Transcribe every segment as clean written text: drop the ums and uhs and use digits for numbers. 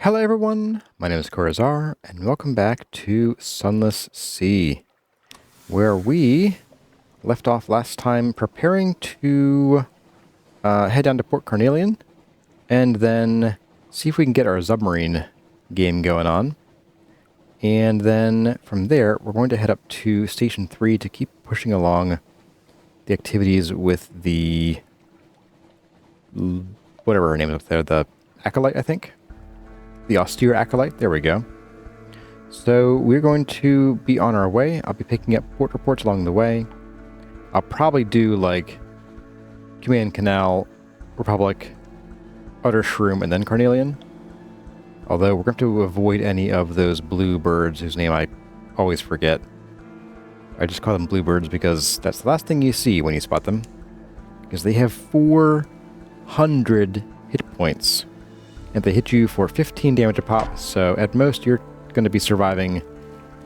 Hello everyone, my name is Kurazarrh, and welcome back to Sunless Sea, where we left off last time preparing to head down to Port Carnelian, and then see if we can get our Zubmarine game going on. And then from there, we're going to head up to Station 3 to keep pushing along the activities with the... whatever her name is up there, the Acolyte, I think? The austere Acolyte, there we go. So we're going to be on our way. I'll be picking up port reports along the way. I'll probably do like Command Canal, Republic, Utter Shroom, and then Carnelian. Although we're going to avoid any of those blue birds whose name I always forget. I just call them blue birds because that's the last thing you see when you spot them. Because they have 400 hit points. And they hit you for 15 damage a pop, so at most you're going to be surviving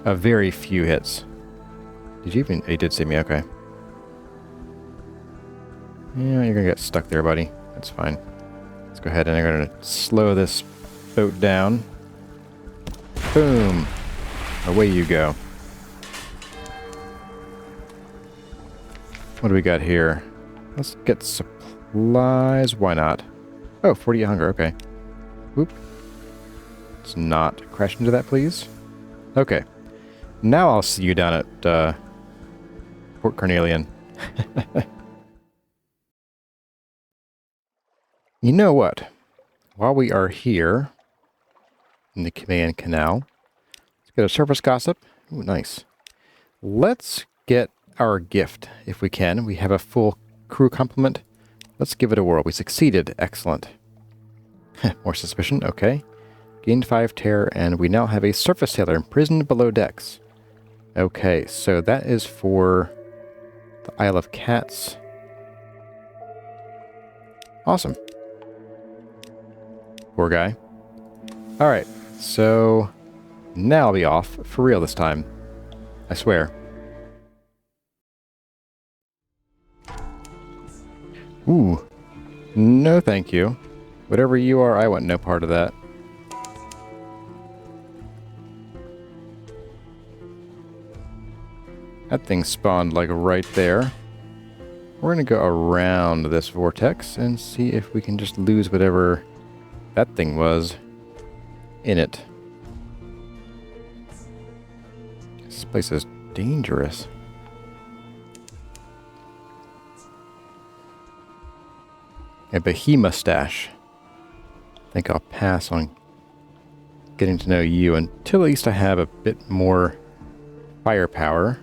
a very few hits. Did you even... Oh, you did see me, okay. Yeah, you're going to get stuck there, buddy. That's fine. Let's go ahead and I'm going to slow this boat down. Boom! Away you go. What do we got here? Let's get supplies. Why not? Oh, 48 hunger, okay. Oop. Let's not crash into that, please. Okay. Now I'll see you down at Port Carnelian. You know what? While we are here in the Command Canal, let's get a surface gossip. Ooh, nice. Let's get our gift, if we can. We have a full crew complement. Let's give it a whirl. We succeeded. Excellent. More suspicion, okay. Gained 5 terror, and we now have a surface sailor imprisoned below decks. Okay, so that is for the Isle of Cats. Awesome. Poor guy. Alright, so now I'll be off for real this time. I swear. Ooh. No thank you. Whatever you are, I want no part of that. That thing spawned like right there. We're going to go around this vortex and see if we can just lose whatever that thing was in it. This place is dangerous. A behemoth stash. I think I'll pass on getting to know you until at least I have a bit more firepower.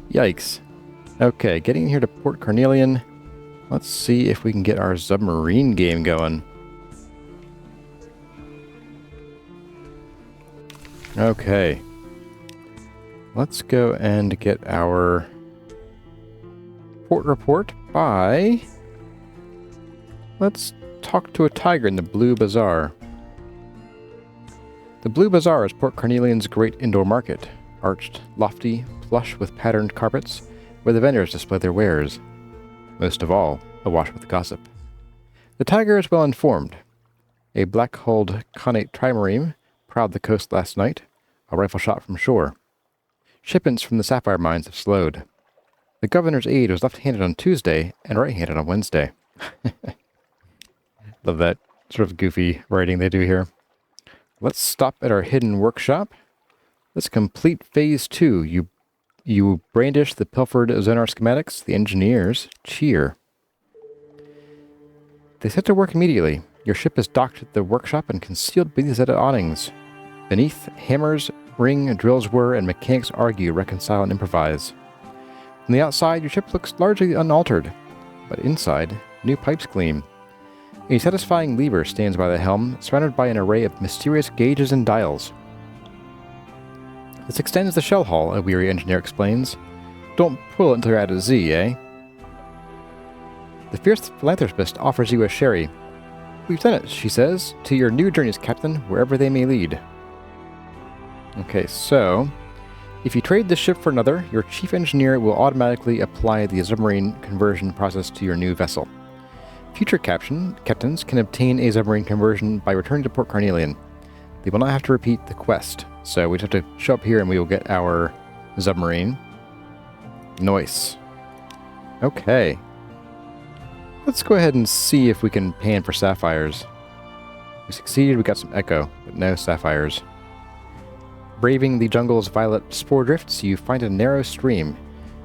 Yikes. Okay, getting here to Port Carnelian. Let's see if we can get our Zubmarine game going. Okay. Let's go and get our port report by... Let's talk to a tiger in the Blue Bazaar. The Blue Bazaar is Port Carnelian's great indoor market, arched, lofty, plush with patterned carpets, where the vendors display their wares. Most of all, awash with gossip. The tiger is well informed. A black-hulled connate trimarine prowled the coast last night, a rifle shot from shore. Shipments from the sapphire mines have slowed. The governor's aide was left-handed on Tuesday and right-handed on Wednesday. Love that sort of goofy writing they do here. Let's stop at our hidden workshop. Let's complete Phase 2. You brandish the pilfered Zonar schematics. The engineers cheer. They set to work immediately. Your ship is docked at the workshop and concealed beneath the awnings. Beneath, hammers ring, drills whir, and mechanics argue, reconcile, and improvise. From the outside, your ship looks largely unaltered, but inside, new pipes gleam. A satisfying lever stands by the helm, surrounded by an array of mysterious gauges and dials. This extends the shell hull, a weary engineer explains. Don't pull it until you're at a Z, eh? The fierce philanthropist offers you a sherry. We've done it, she says, to your new journeys, Captain, wherever they may lead. Okay, so... if you trade this ship for another, your chief engineer will automatically apply the submarine conversion process to your new vessel. Future captains can obtain a submarine conversion by returning to Port Carnelian. They will not have to repeat the quest, so we just have to show up here and we will get our submarine. Nice. Okay. Let's go ahead and see if we can pan for sapphires. We succeeded, we got some echo, but no sapphires. Braving the jungle's violet spore drifts, you find a narrow stream.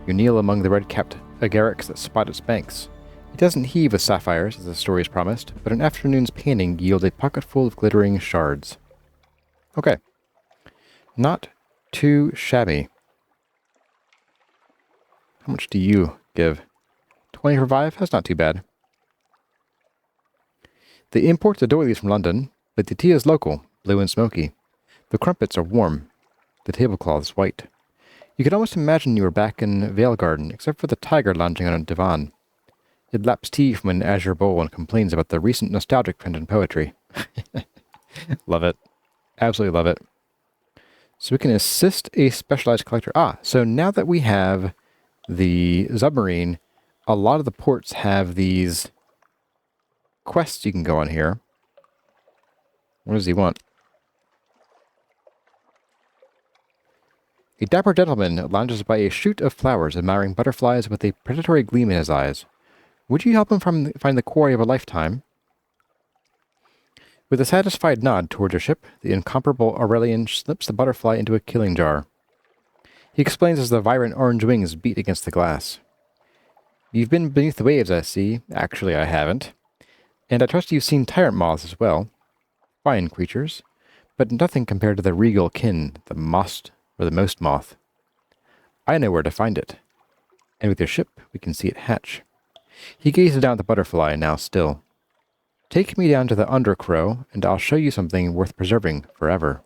You kneel among the red-capped agarics that spot its banks. It doesn't heave with sapphires, as the story is promised, but an afternoon's panning yields a pocketful of glittering shards. Okay. Not too shabby. How much do you give? 20 for 5? That's not too bad. They import the doilies from London, but the tea is local, blue and smoky. The crumpets are warm. The tablecloths white. You could almost imagine you were back in Vale Garden, except for the tiger lounging on a divan. It laps tea from an azure bowl and complains about the recent nostalgic trend in poetry. Love it. Absolutely love it. So we can assist a specialized collector. So now that we have the submarine, a lot of the ports have these quests you can go on here. What does he want? A dapper gentleman lounges by a shoot of flowers, admiring butterflies with a predatory gleam in his eyes. Would you help him find the quarry of a lifetime? With a satisfied nod toward your ship, the incomparable Aurelian slips the butterfly into a killing jar. He explains as the vibrant orange wings beat against the glass. You've been beneath the waves, I see. Actually, I haven't. And I trust you've seen tyrant moths as well. Fine creatures, but nothing compared to the regal kin, the most moth. I know where to find it. And with your ship, we can see it hatch. He gazes down at the butterfly, now still. Take me down to the Undercrow, and I'll show you something worth preserving forever.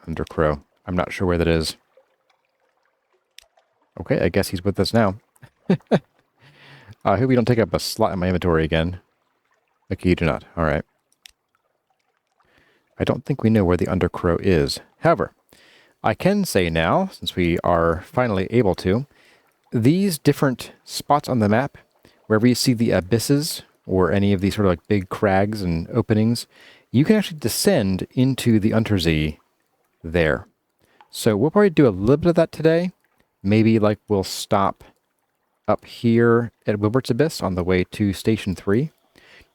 Undercrow. I'm not sure where that is. Okay, I guess he's with us now. I hope you don't take up a slot in my inventory again. Okay, you do not. Alright. I don't think we know where the Undercrow is. However, I can say now, since we are finally able to, these different spots on the map, wherever you see the abysses, or any of these sort of like big crags and openings, you can actually descend into the Unterzee there. So we'll probably do a little bit of that today. Maybe like we'll stop up here at Wilbert's Abyss on the way to Station 3.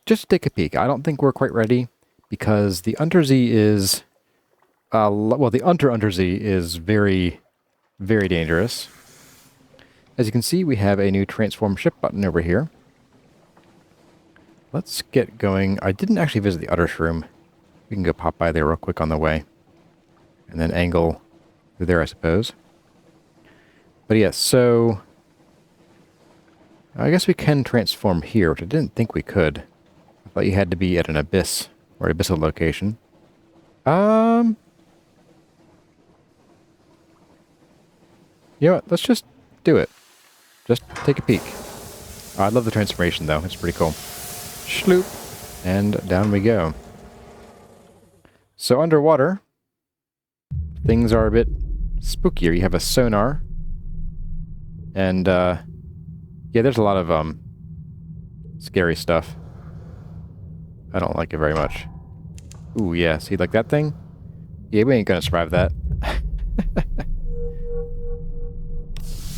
Just to take a peek. I don't think we're quite ready because the Unterzee is... well, the Unterzee is very, very dangerous. As you can see, we have a new transform ship button over here. Let's get going. I didn't actually visit the Uttershroom. We can go pop by there real quick on the way. And then angle through there, I suppose. But yes, so... I guess we can transform here, which I didn't think we could. I thought you had to be at an abyss, or abyssal location. You know what? Let's just do it. Just take a peek. Oh, I love the transformation, though. It's pretty cool. Schloop. And down we go. So underwater, things are a bit spookier. You have a sonar. And, yeah, there's a lot of, scary stuff. I don't like it very much. Ooh, yeah. See, like that thing? Yeah, we ain't gonna survive that.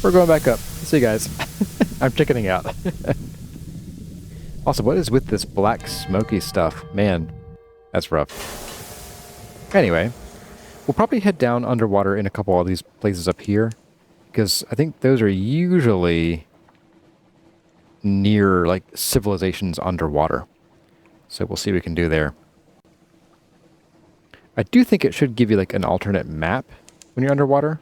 We're going back up. See you guys. I'm chickening out. Also, what is with this black smoky stuff? Man, that's rough. Anyway, we'll probably head down underwater in a couple of these places up here, because I think those are usually near, like, civilizations underwater. So we'll see what we can do there. I do think it should give you, like, an alternate map when you're underwater.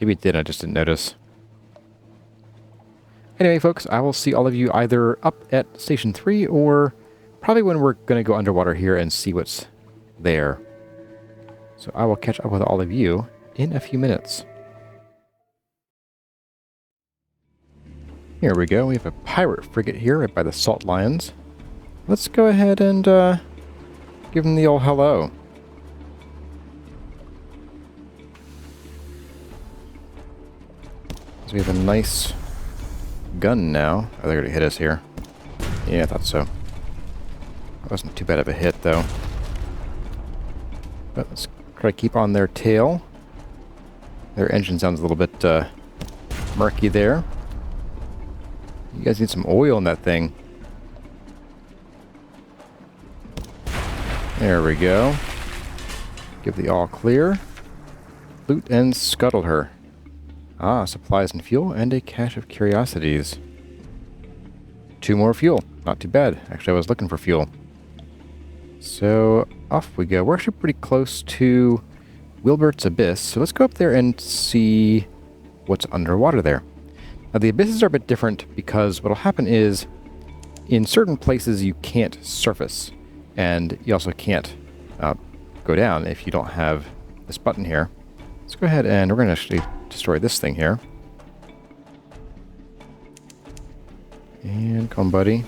Maybe it did, I just didn't notice. Anyway, folks, I will see all of you either up at Station 3 or probably when we're going to go underwater here and see what's there. So I will catch up with all of you in a few minutes. Here we go. We have a pirate frigate here right by the Salt Lions. Let's go ahead and give them the old hello. So we have a nice gun now. Oh, they're going to hit us here. Yeah, I thought so. That wasn't too bad of a hit, though. But let's try to keep on their tail. Their engine sounds a little bit murky there. You guys need some oil in that thing. There we go. Give the all clear. Loot and scuttle her. Ah, supplies and fuel and a cache of curiosities. 2 more fuel. Not too bad. Actually, I was looking for fuel. So, off we go. We're actually pretty close to Wilbert's Abyss, so let's go up there and see what's underwater there. Now, the abysses are a bit different because what'll happen is in certain places you can't surface, and you also can't go down if you don't have this button here. Let's go ahead and we're going to actually destroy this thing here. And come on, buddy.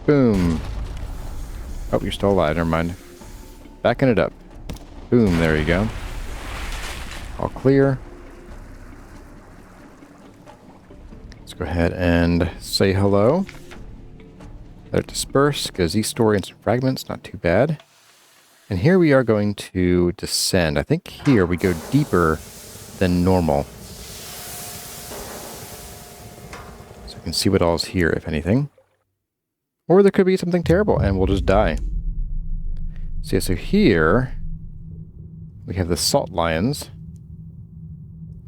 Boom. Oh, you're still alive. Never mind. Backing it up. Boom. There you go. All clear. Let's go ahead and say hello. Let it disperse. Get a Z story and some fragments. Not too bad. And here we are going to descend. I think here we go deeper than normal. So we can see what all's here, if anything. Or there could be something terrible, and we'll just die. So yeah, so here we have the salt lions.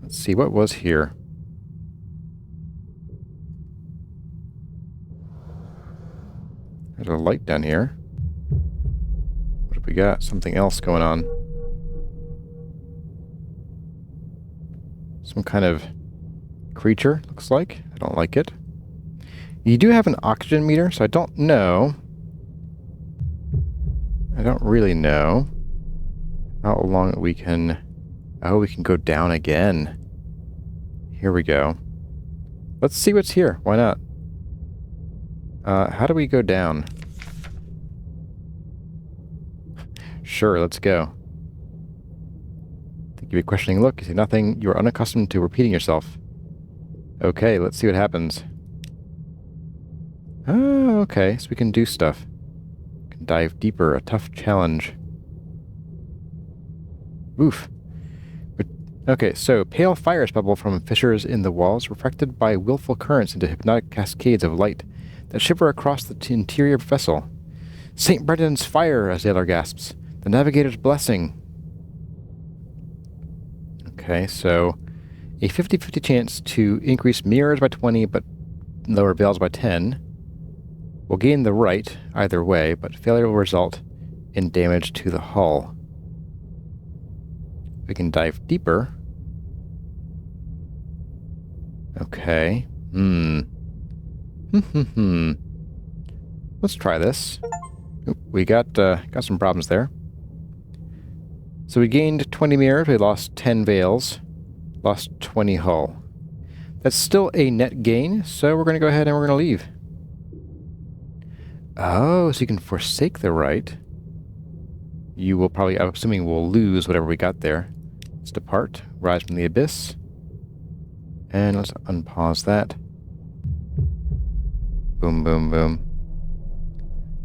Let's see, what was here? There's a light down here. What have we got? Something else going on. Some kind of creature, looks like. I don't like it. You do have an oxygen meter, so I don't know. I don't really know how long we can... Oh, we can go down again. Here we go. Let's see what's here. Why not? How do we go down? Sure, let's go. Give you a questioning look. You see nothing. You are unaccustomed to repeating yourself. Okay, let's see what happens. Oh, okay. So we can do stuff. We can dive deeper. A tough challenge. Oof. Okay, so pale fires bubble from fissures in the walls, refracted by willful currents into hypnotic cascades of light that shiver across the interior vessel. St. Brendan's fire, a sailor gasps. The navigator's blessing. Okay, so a 50-50 chance to increase mirrors by 20, but lower veils by 10. We'll gain the right either way, but failure will result in damage to the hull. We can dive deeper. Okay. Let's try this. Oop, we got some problems there. So we gained 20 mirrors, we lost 10 veils, lost 20 hull. That's still a net gain, so we're going to go ahead and we're going to leave. Oh, so you can forsake the right. You will probably, I'm assuming we'll lose whatever we got there. Let's depart, rise from the abyss. And let's unpause that. Boom, boom, boom.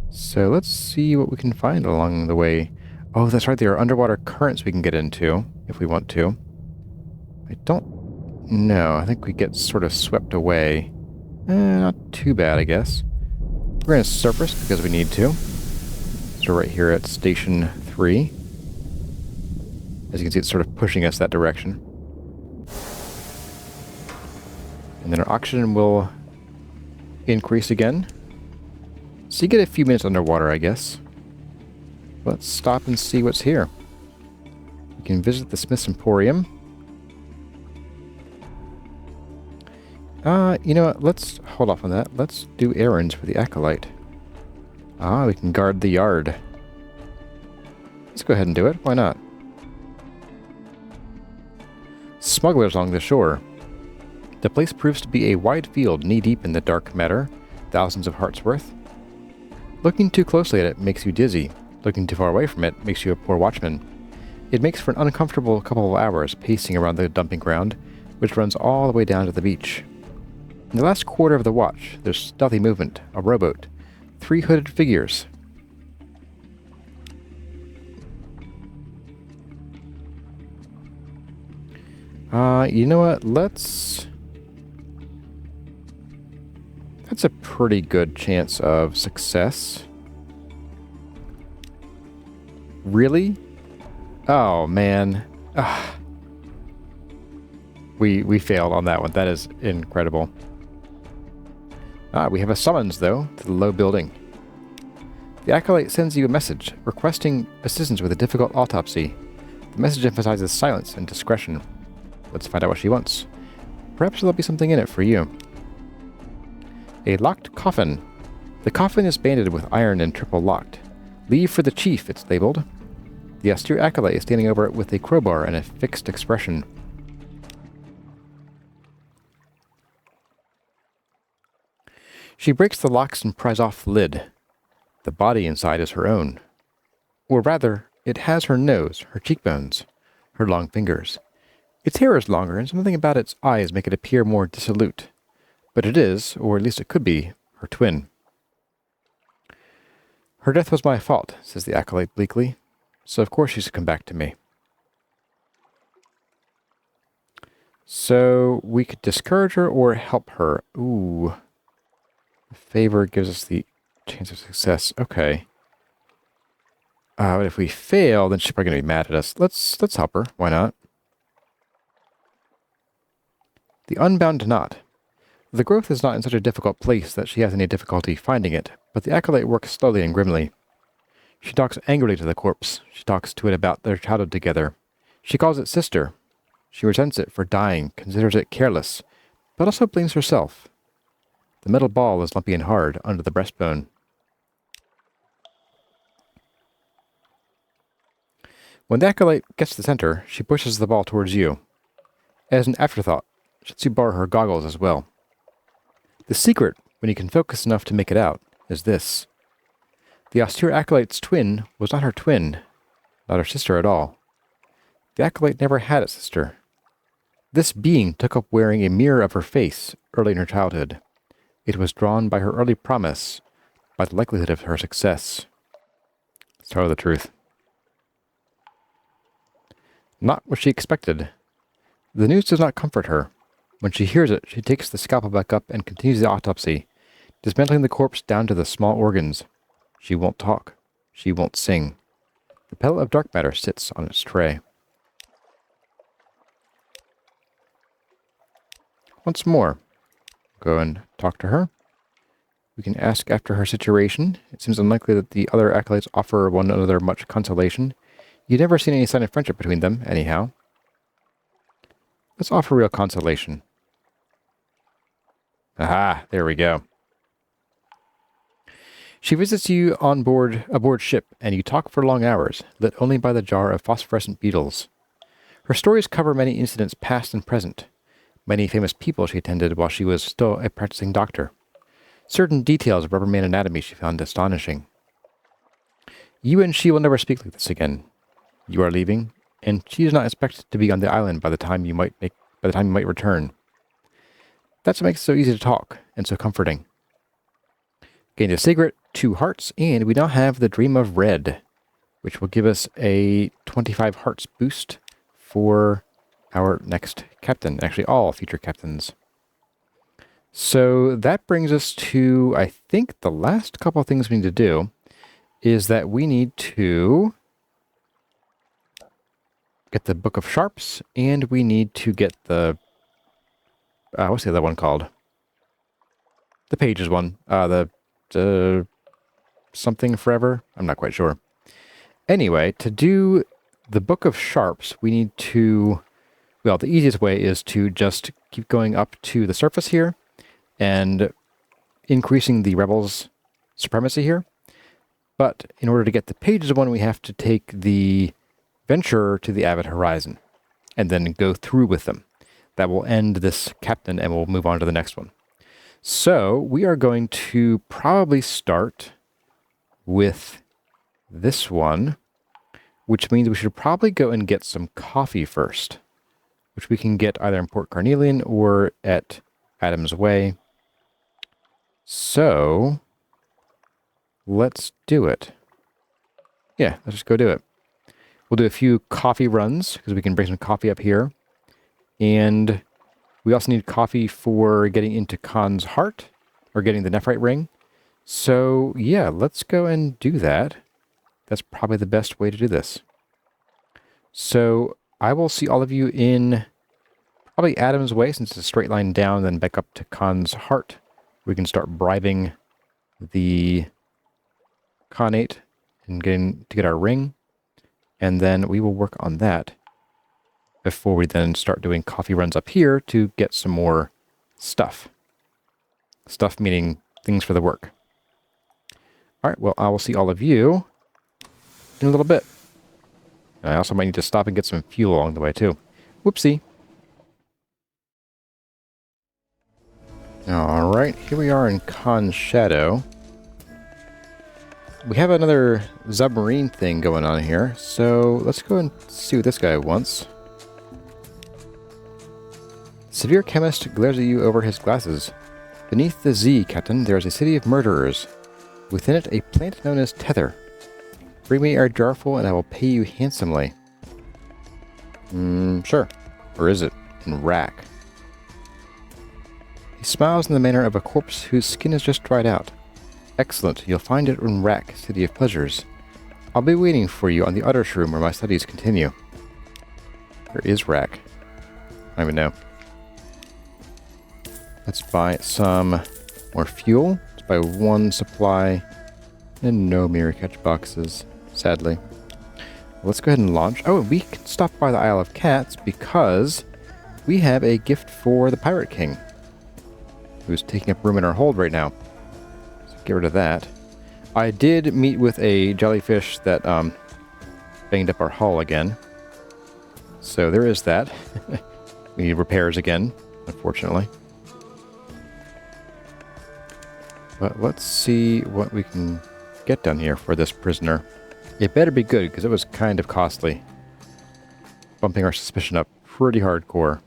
So let's see what we can find along the way. Oh, that's right, there are underwater currents we can get into, if we want to. I don't know, I think we get sort of swept away. Not too bad, I guess. We're going to surface because we need to. So right here at Station 3. As you can see, it's sort of pushing us that direction. And then our oxygen will increase again. So you get a few minutes underwater, I guess. Let's stop and see what's here. We can visit the Smith's Emporium. You know what? Let's hold off on that. Let's do errands for the Acolyte. Ah, we can guard the yard. Let's go ahead and do it. Why not? Smugglers along the shore. The place proves to be a wide field knee-deep in the dark matter, thousands of hearts worth. Looking too closely at it makes you dizzy. Looking too far away from it makes you a poor watchman. It makes for an uncomfortable couple of hours pacing around the dumping ground, which runs all the way down to the beach. In the last quarter of the watch, there's stealthy movement, a rowboat, 3 hooded figures. You know what? That's a pretty good chance of success. Really? Oh, man. Ah. We failed on that one. That is incredible. We have a summons, though, to the low building. The Acolyte sends you a message requesting assistance with a difficult autopsy. The message emphasizes silence and discretion. Let's find out what she wants. Perhaps there'll be something in it for you. A locked coffin. The coffin is banded with iron and triple locked. Leave for the chief, it's labeled. The austere Acolyte is standing over it with a crowbar and a fixed expression. She breaks the locks and pries off the lid. The body inside is her own. Or rather, it has her nose, her cheekbones, her long fingers. Its hair is longer, and something about its eyes make it appear more dissolute. But it is, or at least it could be, her twin. Her death was my fault, says the Acolyte bleakly. So of course she's to come back to me. So we could discourage her or help her. Ooh. The favor gives us the chance of success. Okay. But if we fail, then she's probably going to be mad at us. Let's help her. Why not? The unbound knot. The growth is not in such a difficult place that she has any difficulty finding it, but the Acolyte works slowly and grimly. She talks angrily to the corpse. She talks to it about their childhood together. She calls it sister. She resents it for dying, considers it careless, but also blames herself. The metal ball is lumpy and hard under the breastbone. When the Acolyte gets to the center, she pushes the ball towards you. As an afterthought, she lets you borrow her goggles as well. The secret, when you can focus enough to make it out, is this. The austere Acolyte's twin was not her twin, not her sister at all. The Acolyte never had a sister. This being took up wearing a mirror of her face early in her childhood. It was drawn by her early promise, by the likelihood of her success. Let's tell her the truth. Not what she expected. The news does not comfort her. When she hears it, she takes the scalpel back up and continues the autopsy, dismantling the corpse down to the small organs. She won't talk. She won't sing. The pellet of dark matter sits on its tray. Once more, go and talk to her. We can ask after her situation. It seems unlikely that the other Acolytes offer one another much consolation. You've never seen any sign of friendship between them, anyhow. Let's offer real consolation. Aha, there we go. She visits you aboard ship, and you talk for long hours, lit only by the jar of phosphorescent beetles. Her stories cover many incidents past and present, many famous people she attended while she was still a practicing doctor. Certain details of rubberman anatomy she found astonishing. You and she will never speak like this again. You are leaving, and she is not expected to be on the island by the time you might return. That's what makes it so easy to talk, and so comforting. Gained a cigarette, 2 hearts, and we now have the Dream of Red, which will give us a 25 hearts boost for our next captain. Actually, all future captains. So that brings us to, I think, the last couple of things we need to do is that we need to get the Book of Sharps, and we need to get the what's the other one called? The Pages one. The something forever? I'm not quite sure. Anyway, to do the Book of Sharps, we need to... Well, the easiest way is to just keep going up to the surface here and increasing the rebels' supremacy here. But in order to get the Pages one, we have to take the Venturer to the Avid Horizon and then go through with them. That will end this captain, and we'll move on to the next one. So we are going to probably start with this one, which means we should probably go and get some coffee first, which we can get either in Port Carnelian or at Adam's Way. So, let's do it. Yeah, let's just go do it. We'll do a few coffee runs, because we can bring some coffee up here. And we also need coffee for getting into Khan's heart, or getting the nephrite ring. So, yeah, let's go and do that. That's probably the best way to do this. So, I will see all of you in probably Adam's Way, since it's a straight line down, then back up to Khan's heart. We can start bribing the Khanate and get our ring. And then we will work on that before we then start doing coffee runs up here to get some more stuff. Stuff meaning things for the work. All right, well, I will see all of you in a little bit. I also might need to stop and get some fuel along the way, too. Whoopsie. All right, here we are in Khan's Shadow. We have another Zubmarine thing going on here, so let's go and see what this guy wants. Severe chemist glares at you over his glasses. Beneath the Z, Captain, there is a city of murderers. Within it, a plant known as Tether. Bring me a jarful and I will pay you handsomely. Sure. Or is it? In rack. He smiles in the manner of a corpse whose skin has just dried out. Excellent. You'll find it in Rack, City of Pleasures. I'll be waiting for you on the other shroom where my studies continue. Where is Rack? I don't even know. Let's buy some more fuel. Let's buy one supply. And no mirror catch boxes, sadly. Let's go ahead and launch. Oh, we can stop by the Isle of Cats because we have a gift for the Pirate King, who's taking up room in our hold right now. So get rid of that. I did meet with a jellyfish that banged up our hull again. So there is that. We need repairs again, unfortunately. But let's see what we can get done here for this prisoner. It better be good, because it was kind of costly. Bumping our suspicion up pretty hardcore.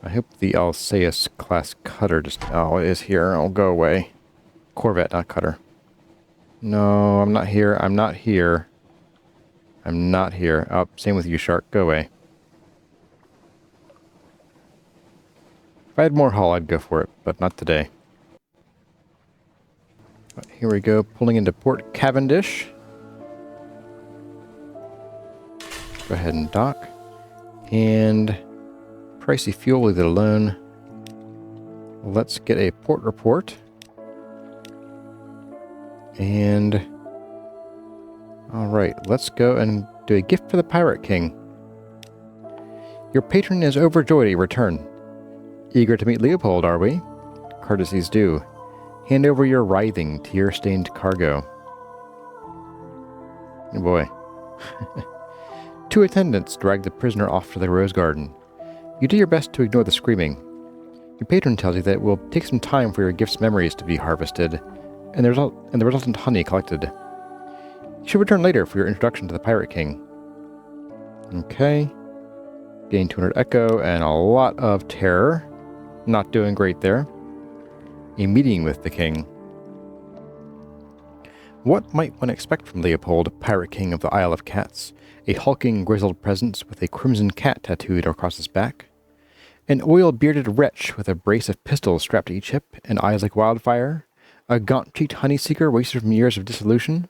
I hope the Alcaeus class cutter just... Oh, it is here. I'll go away. Corvette, not cutter. No, I'm not here. I'm not here. I'm not here. Oh, same with you, shark. Go away. If I had more hull, I'd go for it, but not today. But here we go, pulling into Port Cavendish. Go ahead and dock. And pricey fuel, leave it alone. Let's get a port report. And alright, let's go and do a gift for the Pirate King. Your patron is overjoyed at your return. Eager to meet Leopold, are we? Courtesies due. Hand over your writhing, tear-stained cargo. Oh boy. 2 attendants drag the prisoner off to the rose garden. You do your best to ignore the screaming. Your patron tells you that it will take some time for your gift's memories to be harvested, and the resultant honey collected. You should return later for your introduction to the Pirate King. Okay. Gain 200 echo and a lot of terror. Not doing great there. A meeting with the king. What might one expect from Leopold, Pirate King of the Isle of Cats? A hulking, grizzled presence with a crimson cat tattooed across his back? An oil-bearded wretch with a brace of pistols strapped to each hip and eyes like wildfire? A gaunt-cheeked honey-seeker wasted from years of dissolution?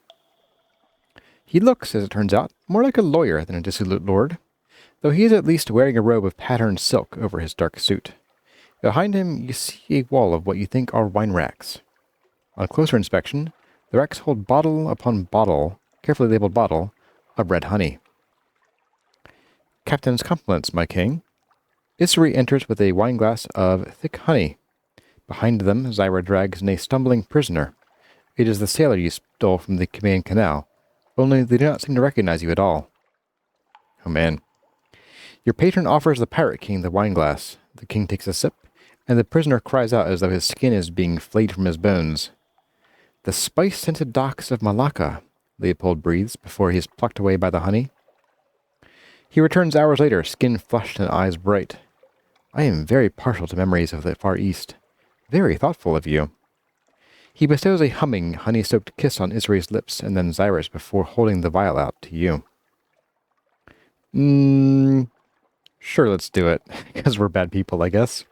He looks, as it turns out, more like a lawyer than a dissolute lord, though he is at least wearing a robe of patterned silk over his dark suit. Behind him, you see a wall of what you think are wine racks. On closer inspection, the racks hold bottle upon bottle, carefully labeled bottle, of red honey. Captain's compliments, my king. Issery enters with a wineglass of thick honey. Behind them, Zyra drags in a stumbling prisoner. It is the sailor you stole from the command canal, only they do not seem to recognize you at all. Oh man. Your patron offers the Pirate King the wineglass. The king takes a sip, and the prisoner cries out as though his skin is being flayed from his bones. The spice-scented docks of Malacca, Leopold breathes before he is plucked away by the honey. He returns hours later, skin flushed and eyes bright. I am very partial to memories of the Far East. Very thoughtful of you. He bestows a humming, honey-soaked kiss on Israel's lips and then Zyra's before holding the vial out to you. Sure, let's do it. Because we're bad people, I guess.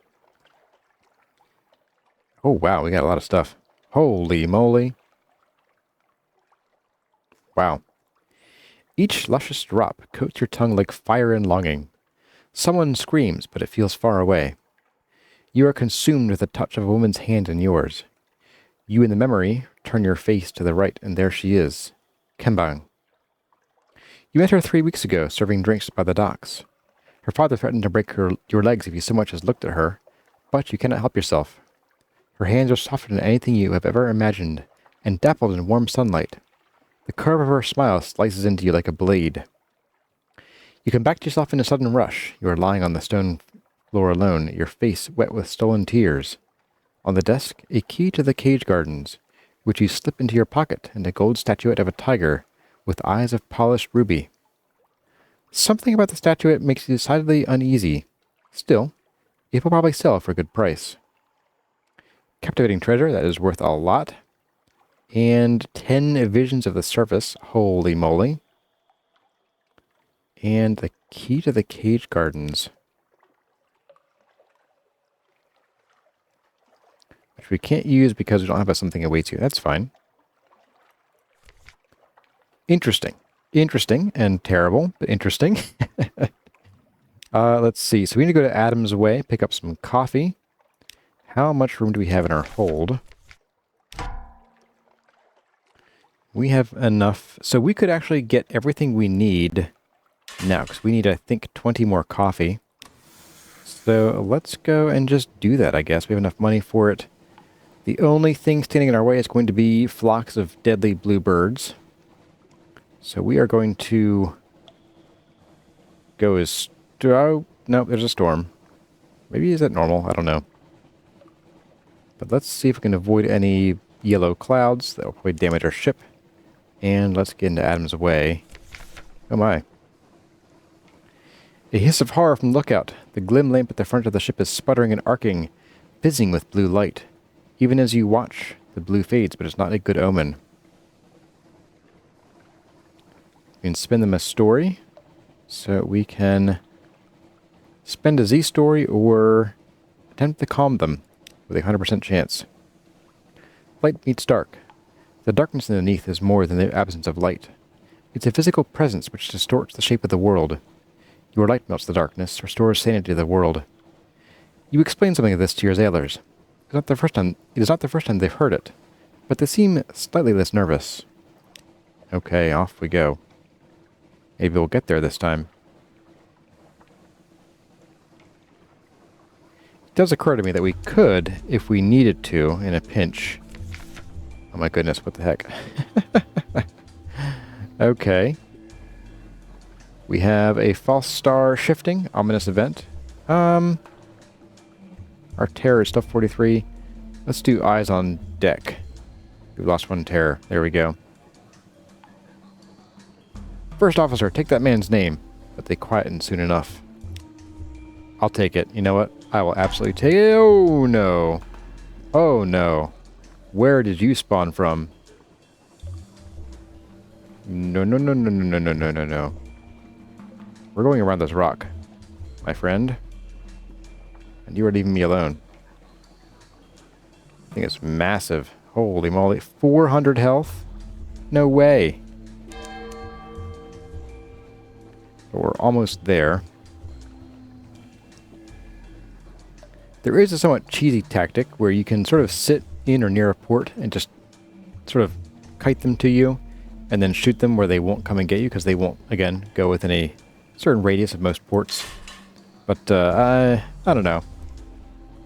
Oh, wow, we got a lot of stuff. Holy moly. Wow. Each luscious drop coats your tongue like fire and longing. Someone screams, but it feels far away. You are consumed with the touch of a woman's hand in yours. You, in the memory, turn your face to the right, and there she is. Kembang. You met her 3 weeks ago, serving drinks by the docks. Her father threatened to break your legs if you so much as looked at her, but you cannot help yourself. Her hands are softer than anything you have ever imagined, and dappled in warm sunlight. The curve of her smile slices into you like a blade. You come back to yourself in a sudden rush. You are lying on the stone floor alone, your face wet with stolen tears. On the desk, a key to the cage gardens, which you slip into your pocket, and a gold statuette of a tiger with eyes of polished ruby. Something about the statuette makes you decidedly uneasy. Still, it will probably sell for a good price. Captivating treasure that is worth a lot. And 10 visions of the surface. Holy moly. And the key to the cage gardens. Which we can't use because we don't have something awaits you. That's fine. Interesting. Interesting and terrible, but interesting. Let's see. So we need to go to Adam's Way, pick up some coffee. How much room do we have in our hold? We have enough. So we could actually get everything we need now, because we need, I think, 20 more coffee. So let's go and just do that, I guess. We have enough money for it. The only thing standing in our way is going to be flocks of deadly bluebirds. So we are going to go as... Oh, no, there's a storm. Maybe is that normal? I don't know. But let's see if we can avoid any yellow clouds that will probably damage our ship. And let's get into Adam's Way. Oh my. A hiss of horror from the lookout. The glim lamp at the front of the ship is sputtering and arcing, fizzing with blue light. Even as you watch, the blue fades, but it's not a good omen. We can spin them a story. So we can spend a Z story or attempt to calm them with a 100% chance. Light meets dark. The darkness in the Neath is more than the absence of light. It's a physical presence which distorts the shape of the world. Your light melts the darkness, restores sanity to the world. You explain something of this to your sailors. It is not the first time they've heard it, but they seem slightly less nervous. Okay, off we go. Maybe we'll get there this time. It does occur to me that we could, if we needed to, in a pinch. Oh my goodness, what the heck. Okay. We have a false star shifting, ominous event. Our terror is stuff 43. Let's do eyes on deck. We lost one terror. There we go. First officer, take that man's name. But they quieten soon enough. I'll take it. You know what? I will absolutely take it. Oh no. Oh no. Where did you spawn from? No, no, no, no, no, no, no, no, no. We're going around this rock, my friend. And you are leaving me alone. I think it's massive. Holy moly. 400 health? No way. But we're almost there. There is a somewhat cheesy tactic where you can sort of sit in or near a port and just sort of kite them to you and then shoot them where they won't come and get you because they won't, again, go within a certain radius of most ports. But I don't know.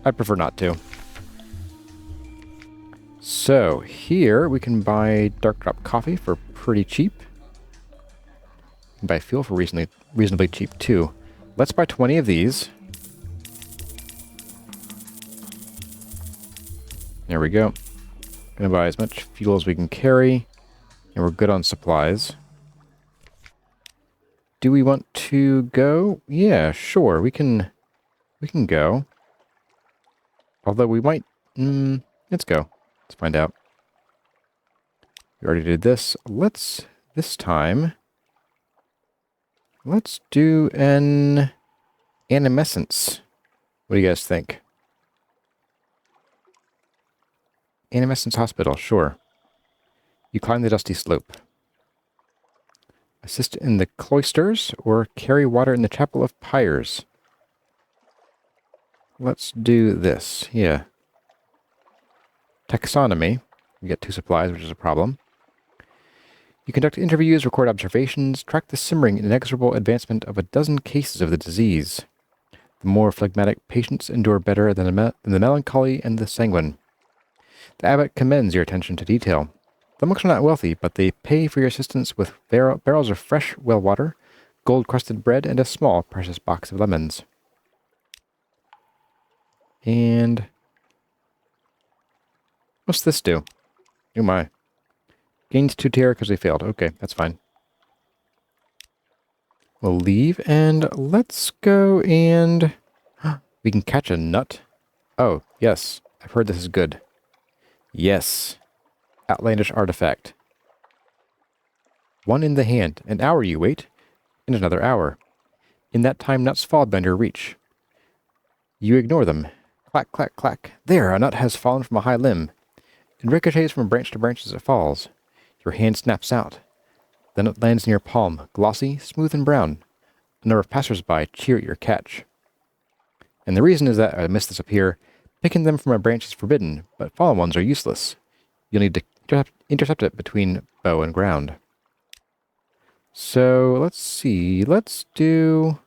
I prefer not to. So here we can buy dark drop coffee for pretty cheap. You can buy fuel for reasonably cheap too. Let's buy 20 of these. There we go. Gonna buy as much fuel as we can carry, and we're good on supplies. Do we want to go? Yeah, sure. We can We can go. Although we might... let's go. Let's find out. We already did this. This time... Let's do an animescence. What do you guys think? Animescence Hospital, sure. You climb the dusty slope. Assist in the cloisters or carry water in the chapel of pyres. Let's do this. Yeah. Taxonomy. You get 2 supplies, which is a problem. You conduct interviews, record observations, track the simmering inexorable advancement of a dozen cases of the disease. The more phlegmatic patients endure better than the melancholy and the sanguine. The abbot commends your attention to detail. The monks are not wealthy, but they pay for your assistance with barrels of fresh well water, gold-crusted bread, and a small, precious box of lemons. And... what's this do? Oh my. Gains 2 terror because they failed. Okay, that's fine. We'll leave, and let's go and... we can catch a nut. Oh, yes. I've heard this is good. Yes. Outlandish artifact. 1 in the hand. An hour you wait, and another hour. In that time, nuts fall beyond your reach. You ignore them. Clack, clack, clack. There, a nut has fallen from a high limb. It ricochets from branch to branch as it falls. Your hand snaps out. Then it lands in your palm, glossy, smooth, and brown. A number of passers-by cheer at your catch. And the reason is that, I missed this up here, picking them from a branch is forbidden, but fallen ones are useless. You'll need to intercept it between bow and ground. So, let's see. Let's do...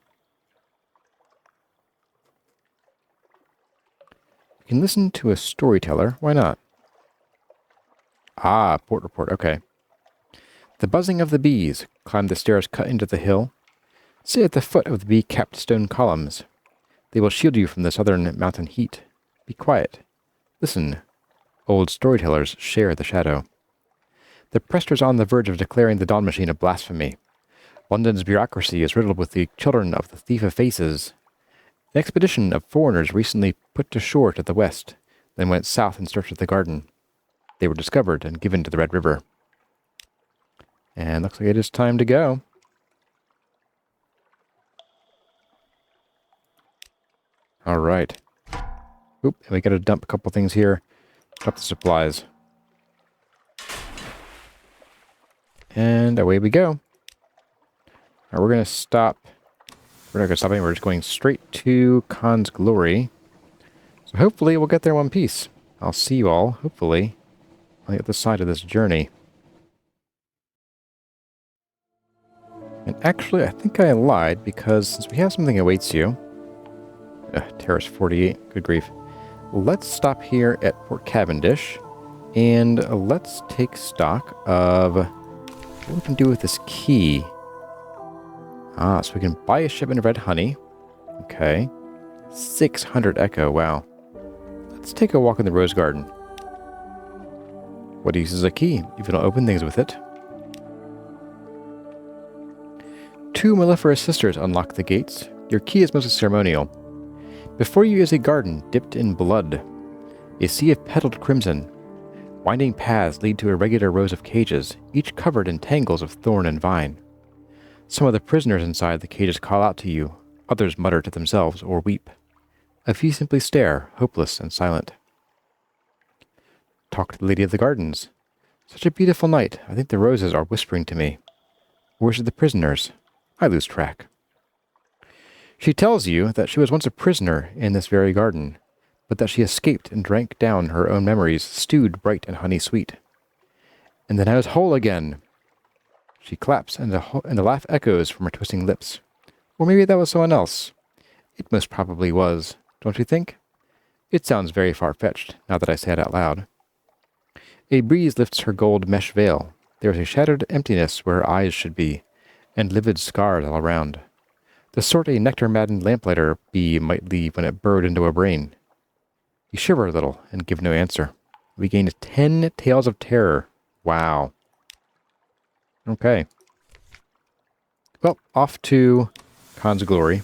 we can listen to a storyteller. Why not? Ah, port report. Okay. The buzzing of the bees. Climb the stairs cut into the hill. Sit at the foot of the bee-capped stone columns. They will shield you from the southern mountain heat. Be quiet. Listen. Old storytellers share the shadow. The Prester's on the verge of declaring the Dawn Machine a blasphemy. London's bureaucracy is riddled with the children of the Thief of Faces. An expedition of foreigners recently put to shore to the west, then went south in search of the garden. They were discovered and given to the Red River. And looks like it is time to go. Alright. Oop, and we gotta dump a couple things here. Drop the supplies. And away we go. Alright, we're gonna stop. We're not gonna stop anywhere, we're just going straight to Khan's Glory. So hopefully we'll get there in one piece. I'll see you all, hopefully, on the other side of this journey. And actually, I think I lied, because since we have something awaits you... Terrace 48, good grief. Let's stop here at Port Cavendish, and let's take stock of what we can do with this key. Ah, so we can buy a shipment of red honey. Okay. 600 echo, wow. Let's take a walk in the rose garden. What use is a key if you don't open things with it? 2 mellifluous sisters unlock the gates. Your key is mostly ceremonial. Before you is a garden dipped in blood. A sea of petaled crimson. Winding paths lead to irregular rows of cages, each covered in tangles of thorn and vine. Some of the prisoners inside the cages call out to you. Others mutter to themselves or weep. A few simply stare, hopeless and silent. Talk to the Lady of the Gardens. Such a beautiful night. I think the roses are whispering to me. Where's the prisoners? I lose track. She tells you that she was once a prisoner in this very garden, but that she escaped and drank down her own memories, stewed bright and honey sweet. And then I was whole again. She claps, and the laugh echoes from her twisting lips. Or maybe that was someone else. It most probably was, don't you think? It sounds very far-fetched, now that I say it out loud. A breeze lifts her gold mesh veil. There is a shattered emptiness where her eyes should be, and livid scars all around. The sort a nectar-maddened lamplighter bee might leave when it burrowed into a brain. You shiver a little and give no answer. We gained 10 tales of terror. Wow. Okay. Well, off to Khan's Glory.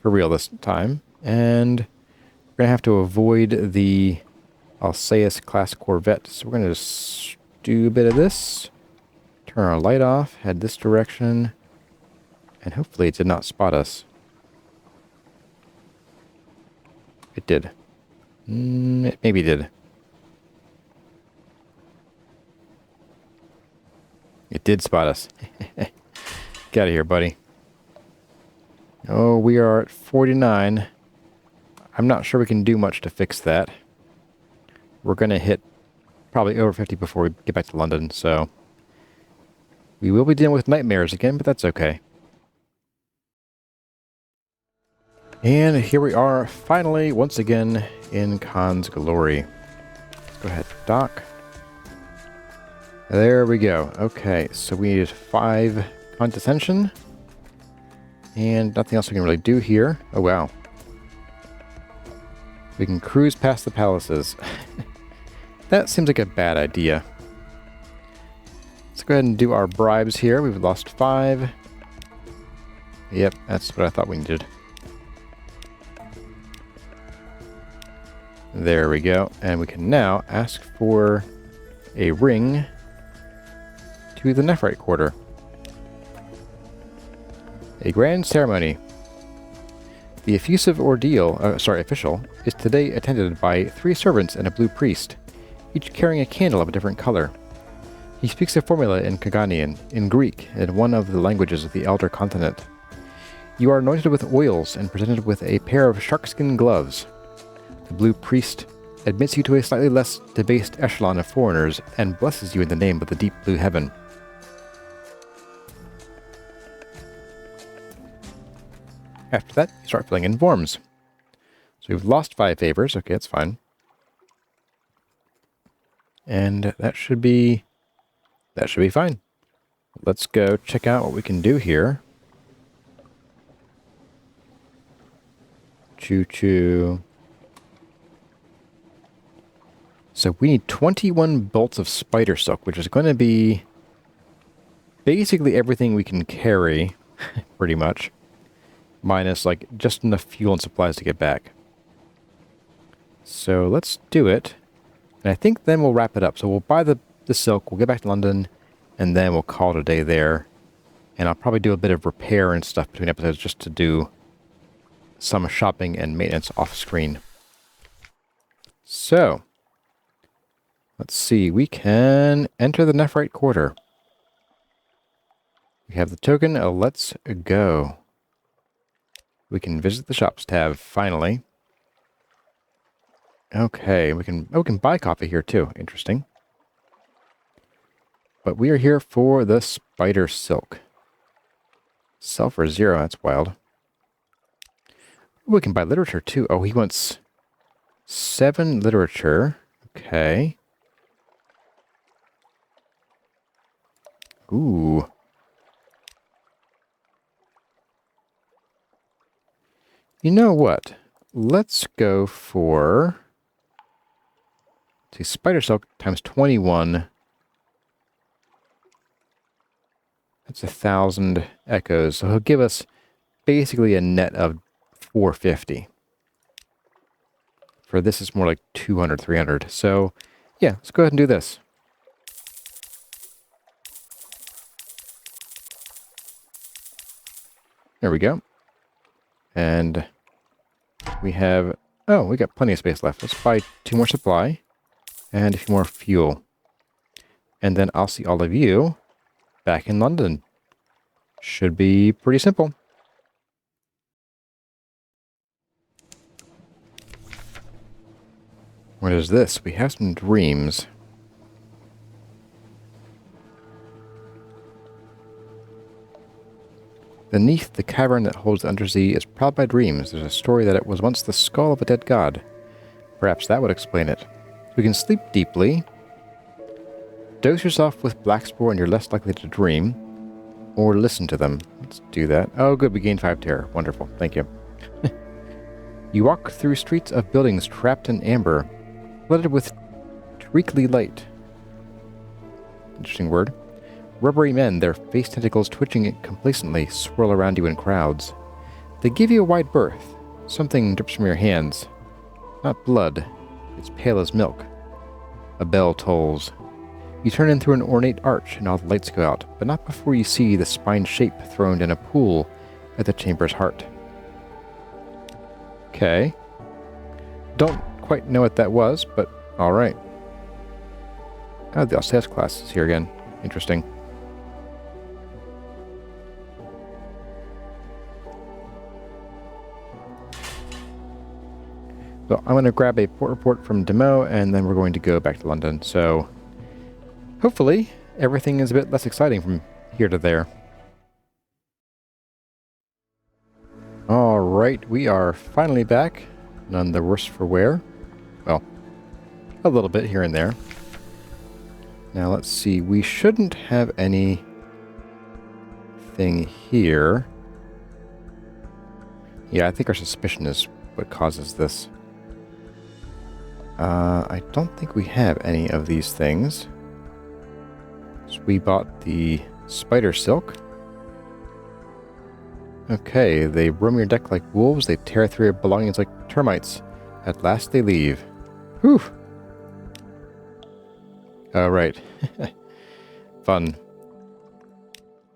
For real this time. And we're going to have to avoid the Alsaeus class corvette. So we're going to just do a bit of this. Turn our light off, head this direction. And hopefully it did not spot us. It did. It maybe did. It did spot us. Get out of here, buddy. Oh, we are at 49. I'm not sure we can do much to fix that. We're going to hit probably over 50 before we get back to London, so... we will be dealing with nightmares again, but that's okay. And here we are, finally, once again, in Khan's glory. Let's go ahead, dock. There we go. Okay, so we need 5 condescension. And nothing else we can really do here. Oh, wow. We can cruise past the palaces. That seems like a bad idea. Let's go ahead and do our bribes here. We've lost 5. Yep, that's what I thought we needed. There we go. And we can now ask for a ring to the Nephrite quarter. A grand ceremony. The effusive official is today attended by 3 servants and a blue priest, each carrying a candle of a different color. He speaks a formula in Kaganian, in Greek, and one of the languages of the Elder Continent. You are anointed with oils and presented with a pair of sharkskin gloves. The blue priest admits you to a slightly less debased echelon of foreigners and blesses you in the name of the deep blue heaven. After that, you start filling in forms. So we've lost 5 favors. Okay, that's fine. And that should be fine. Let's go check out what we can do here. Choo-choo. So we need 21 bolts of spider silk, which is going to be basically everything we can carry, pretty much. Minus, like, just enough fuel and supplies to get back. So let's do it. And I think then we'll wrap it up. So we'll buy the silk, we'll get back to London, and then we'll call it a day there. And I'll probably do a bit of repair and stuff between episodes just to do some shopping and maintenance off screen. So, let's see. We can enter the Nephrite quarter. We have the token. Let's go. We can visit the shops tab, finally. Okay, we can buy coffee here too. Interesting. But we are here for the spider silk. Sell for 0, that's wild. We can buy literature too. Oh, he wants 7 literature. Okay. Ooh. You know what? Let's go for... see, spider silk times 21. That's 1,000 echoes. So he'll give us basically a net of 450. For this, it's more like 200, 300. So, yeah, let's go ahead and do this. There we go. And we have... oh, we got plenty of space left. Let's buy 2 more supply and a few more fuel. And then I'll see all of you back in London. Should be pretty simple. What is this? We have some dreams. The Neath, the cavern that holds the Unterzee, is prowled by dreams. There's a story that it was once the skull of a dead god. Perhaps that would explain it. We can sleep deeply. Dose yourself with black spore and you're less likely to dream. Or listen to them. Let's do that. Oh, good. We gained 5 terror. Wonderful. Thank you. You walk through streets of buildings trapped in amber, flooded with treacly light. Interesting word. Rubbery men, their face tentacles twitching complacently, swirl around you in crowds. They give you a wide berth. Something drips from your hands. Not blood. It's pale as milk. A bell tolls. You turn in through an ornate arch and all the lights go out, but not before you see the spined shape throned in a pool at the chamber's heart. Okay. Don't quite know what that was, but alright. Oh, the Alsace class is here again. Interesting. So I'm going to grab a port report from Demo, and then we're going to go back to London. So hopefully everything is a bit less exciting from here to there. Alright, we are finally back. None the worse for wear. Well, a little bit here and there. Now let's see, we shouldn't have anything here. Yeah, I think our suspicion is what causes this. I don't think we have any of these things. So we bought the spider silk. Okay, they roam your deck like wolves, they tear through your belongings like termites. At last they leave. Whew! Oh, right. Fun.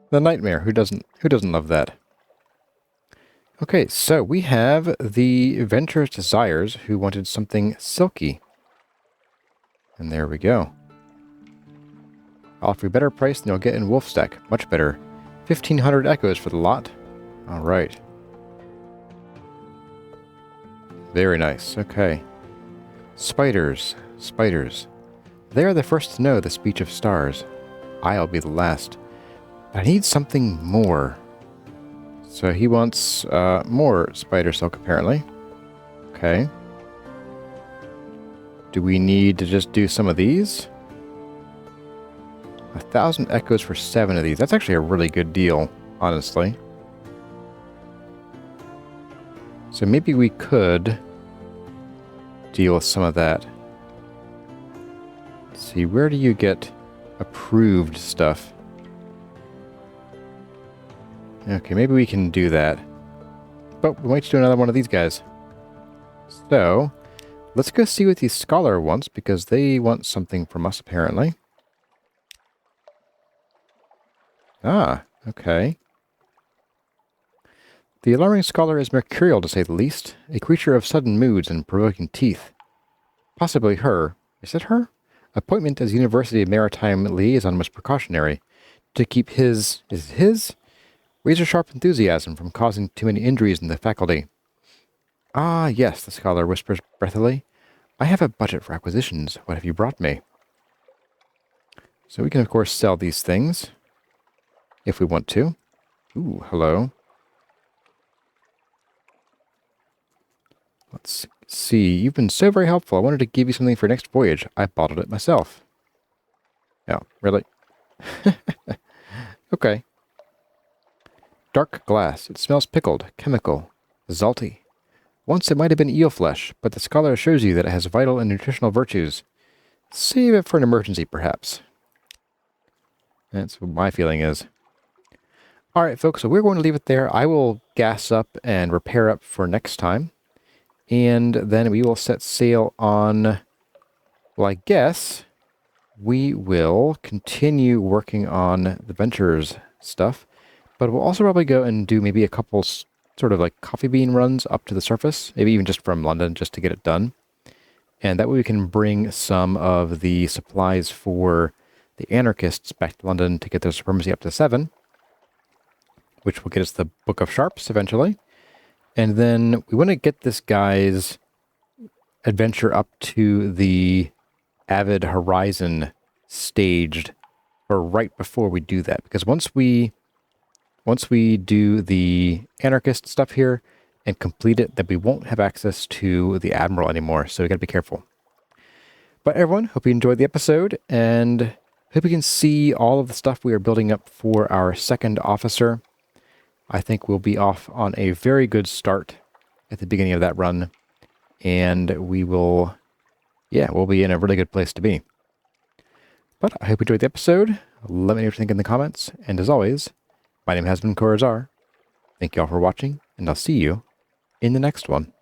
The nightmare, who doesn't love that? Okay, so we have the Adventurous Desires who wanted something silky. And there we go. I'll offer you a better price than you'll get in Wolfstack. Much better. 1,500 echoes for the lot. Alright. Very nice. Okay. Spiders. Spiders. They are the first to know the speech of stars. I'll be the last. But I need something more. So he wants more spider silk, apparently. Okay. Do we need to just do some of these? 1,000 echoes for 7 of these. That's actually a really good deal, honestly. So maybe we could deal with some of that. Let's see, where do you get approved stuff? Okay, maybe we can do that. But we might do another one of these guys. So, let's go see what the scholar wants, because they want something from us, apparently. Ah, okay. The alarming scholar is mercurial, to say the least. A creature of sudden moods and provoking teeth. Possibly her. Is it her? Appointment as University Maritime Liaison was precautionary. To keep his... Is it his? Razor-sharp enthusiasm from causing too many injuries in the faculty. Ah, yes, the scholar whispers breathily. I have a budget for acquisitions. What have you brought me? So we can, of course, sell these things. If we want to. Ooh, hello. Let's see. You've been so very helpful. I wanted to give you something for next voyage. I bottled it myself. Oh, really? Okay. Dark glass. It smells pickled, chemical, salty. Once it might have been eel flesh, but the scholar assures you that it has vital and nutritional virtues. Save it for an emergency, perhaps. That's what my feeling is. Alright, folks, so we're going to leave it there. I will gas up and repair up for next time. And then we will set sail on... Well, I guess we will continue working on the Ventures stuff. But we'll also probably go and do maybe a couple sort of like coffee bean runs up to the surface. Maybe even just from London, just to get it done. And that way we can bring some of the supplies for the anarchists back to London to get their supremacy up to 7. Which will get us the Book of Sharps eventually. And then we want to get this guy's adventure up to the Avid Horizon staged for right before we do that. Because once we do the anarchist stuff here and complete it, then we won't have access to the Admiral anymore, so we gotta be careful. But everyone, hope you enjoyed the episode, and hope you can see all of the stuff we are building up for our second officer. I think we'll be off on a very good start at the beginning of that run, and we will, yeah, we'll be in a really good place to be. But I hope you enjoyed the episode. Let me know what you think in the comments, and as always, my name has been Kurazarrh. Thank you all for watching, and I'll see you in the next one.